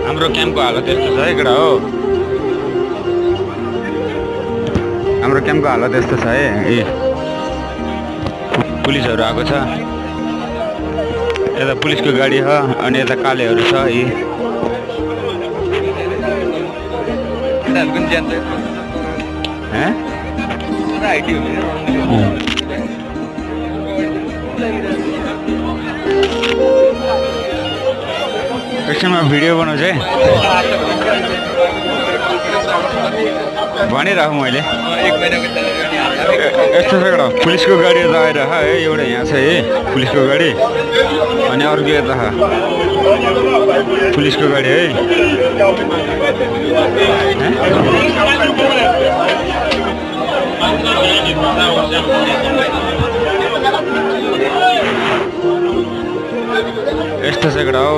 हाम्रो क्याम्पको हालत यस्तो छ है केटा हो। हाम्रो क्याम्पको हालत यस्तो छ है। पुलिसहरू आएको छ। यता पुलिसको गाडी छ अनि यता कालेहरू छ यी। एकछिनमा भिडियो बनाउँछ है भनिराखु मैले। यस्तो छ एउटा पुलिसको गाडी यता आइरह है। एउटा यहाँ छ है पुलिसको गाडी अनि अर्को यता पुलिसको गाडी है। यस्तो छ केटा हो।